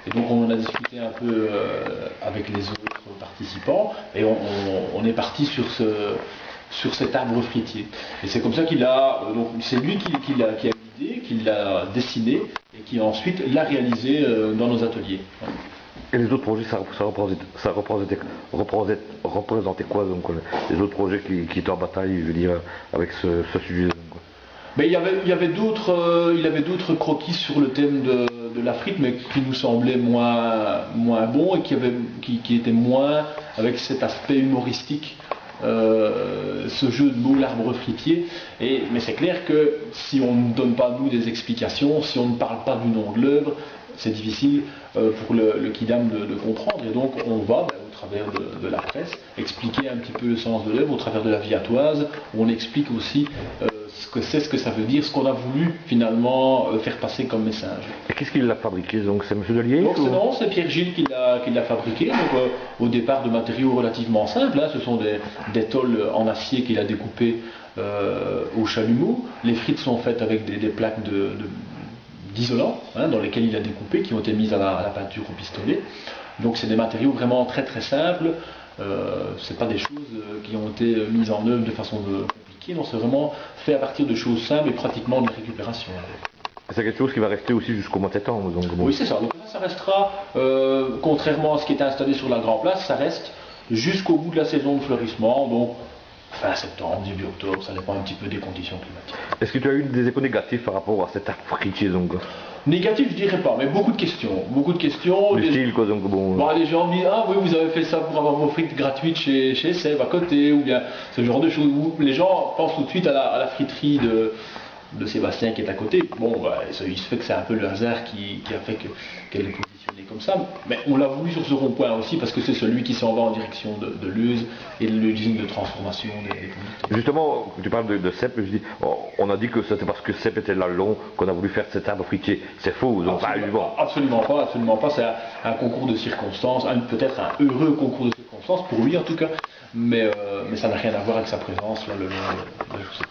Et donc on en a discuté un peu avec les autres participants et on est parti sur cet arbre fruitier. Et c'est comme ça qu'il a, donc c'est lui qui a l'idée, qui l'a dessiné et qui ensuite l'a réalisé dans nos ateliers. Et les autres projets, représentait quoi donc les autres projets qui étaient en bataille, je veux dire, avec ce sujet donc. Mais il y avait d'autres croquis sur le thème de la frite, mais qui nous semblaient moins bons et qui étaient moins avec cet aspect humoristique. Ce jeu de mots, l'arbre fritier. Mais c'est clair que si on ne donne pas nous des explications, si on ne parle pas du nom de l'œuvre, c'est difficile pour le kidam de comprendre. Et donc on va, au travers de la presse, expliquer un petit peu le sens de l'œuvre, au travers de la viatoise, où on explique aussi ce que ça veut dire, ce qu'on a voulu finalement faire passer comme message. Et qu'est-ce qu'il a fabriqué donc? C'est M. Delier? Donc non, c'est Pierre Gilles qui l'a fabriqué. Donc, au départ de matériaux relativement simples, hein, ce sont des tôles en acier qu'il a découpées au chalumeau. Les frites sont faites avec des plaques d'isolant, hein, dans lesquelles il a découpé, qui ont été mises à la peinture au pistolet. Donc c'est des matériaux vraiment très très simples. C'est pas des choses qui ont été mises en œuvre de façon compliquée. Non, c'est vraiment fait à partir de choses simples et pratiquement de récupération. C'est quelque chose qui va rester aussi jusqu'au mois de septembre. Donc bon. Oui, c'est ça. Donc ça restera, contrairement à ce qui était installé sur la Grand Place, ça reste jusqu'au bout de la saison de fleurissement. Donc fin septembre, début octobre, ça dépend un petit peu des conditions climatiques. Est-ce que tu as eu des échos négatifs par rapport à cet arbre fruitier donc? Négatif, je dirais pas, mais beaucoup de questions. Beaucoup de questions. Du style quoi donc bon. Bon, les gens me disent ah oui, vous avez fait ça pour avoir vos frites gratuites chez Sèvres à côté, ou bien ce genre de choses. Où les gens pensent tout de suite à la friterie de Sébastien qui est à côté. Bon, bah, il se fait que c'est un peu le hasard qui a fait qu'elle est positionnée comme ça. Mais on l'a voulu sur ce rond-point aussi parce que c'est celui qui s'en va en direction de Leuze et de l'usine de transformation des conducteurs. Justement, tu parles de cèpe, je dis, on a dit que c'était parce que cèpe était là long qu'on a voulu faire cet arbre fruitier. C'est faux, donc absolument pas. C'est un concours de circonstances, peut-être un heureux concours de circonstances pour lui en tout cas, mais ça n'a rien à voir avec sa présence là, le long de cette